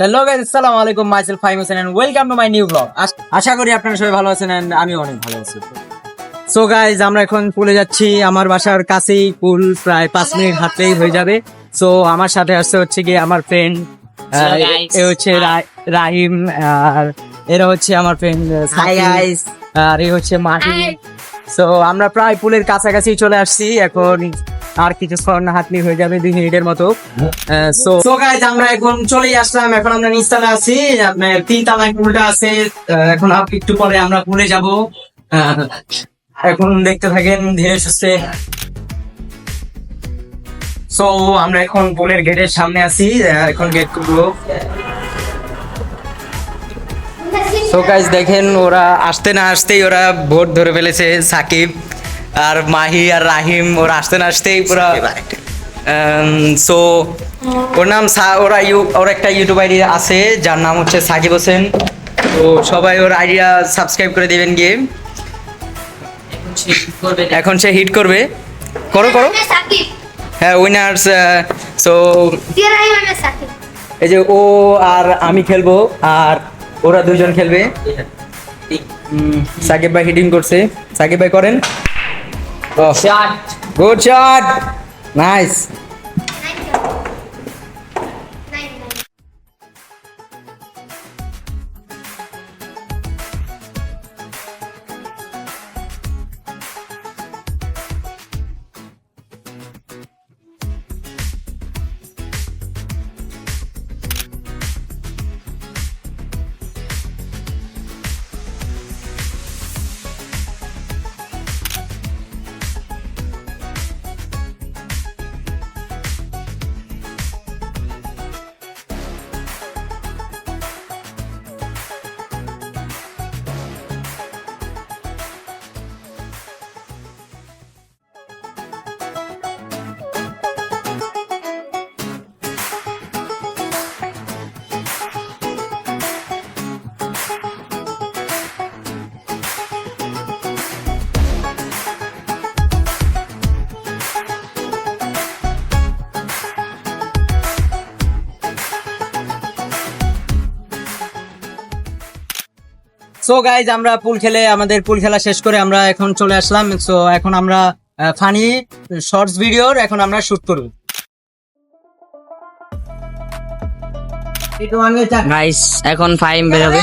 Hello guys, আসসালামু আলাইকুম। Myself Fahim Hossain and welcome to my new blog. আশা করি আপনারা সবাই ভালো আছেন এন্ড আমি অনেক ভালো আছি। সো গাইস, আমরা এখন পুলে যাচ্ছি। আমার বাসার কাছেই পুল, প্রায় 5 মিনিট হাঁটলেই হয়ে যাবে। সো আমার সাথে আসছে হচ্ছে কি আমার ফ্রেন্ড, এ হচ্ছে রাহিম, আর এরা হচ্ছে আমার ফ্রেন্ড আর এ হচ্ছে মাহি। সো আমরা প্রায় পুলের কাছাকাছি চলে আসছি। এখন আর কিছুক্ষণ হাঁটনি হয়ে যাবে, 2 মিনিটের মতো। সো গাইস, আমরা এখন চলেই আসলাম। এখন আমরা নিচতলা আছি, আপনার 3 তলায় পুলটা আছে। এখন একটু পরে আমরা পুলে যাব। এখন দেখতে থাকেন ধীরে সুস্থে। সো আমরা এখন পুলের গেটের সামনে আছি, এখন গেট খুলবো। সো গাইস দেখেন, ওরা আসতে না আসতেই ওরা ভোট ধরে ফেলেছে। সাকিব আর মাহি আর রাহিম ওরা আসতে না আসতেই পুরো। সো ওর নাম ওর একটা ইউটিউব আইডি আছে যার নাম হচ্ছে সাকিব হোসেন। তো সবাই ওর আইডিয়া সাবস্ক্রাইব করে দিবেন গিয়ে। এখন সে হিট করবে। করো করো। হ্যাঁ, উইনার্স। সো এই যে ও আর আমি খেলবো, আর ওরা দুজন খেলবে। সাকিব ভাই হিটিং করছে। সাকিব ভাই করেন। Good shot, nice. So guys, আমরা আমাদের পুল খেলা শেষ করে আমরা এখন চলে আসলাম। সো এখন আমরা ফানি শর্টস ভিডিওর এখন আমরা শুট করব। গাইস এখন ফাইম বেরোবে।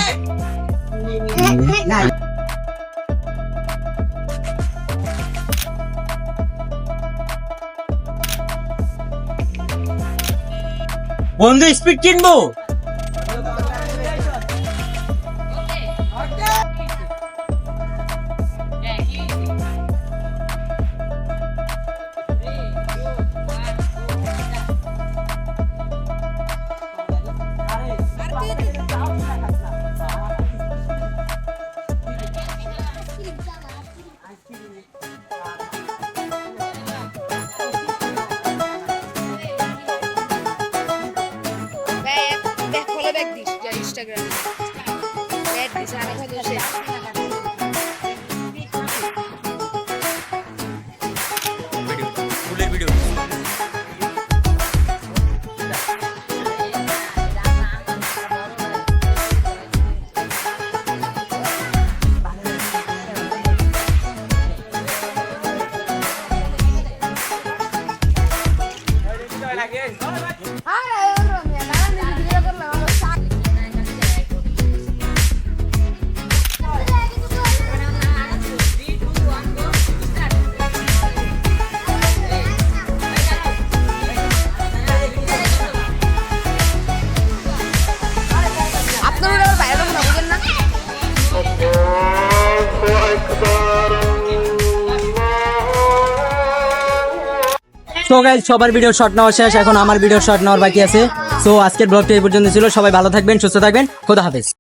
বন্ধু স্পিড কিনবো। Instagram. Lihat di sana satu share. So guys, সবার ভিডিও শর্ট নেওয়া শেষ, এখন আমার ভিডিও শর্ট নেওয়ার বাকি আছে। সো আজকের ব্লগটি এই পর্যন্ত ছিল। সবাই ভালো থাকবেন, সুস্থ থাকবেন, খোদা হাফেজ।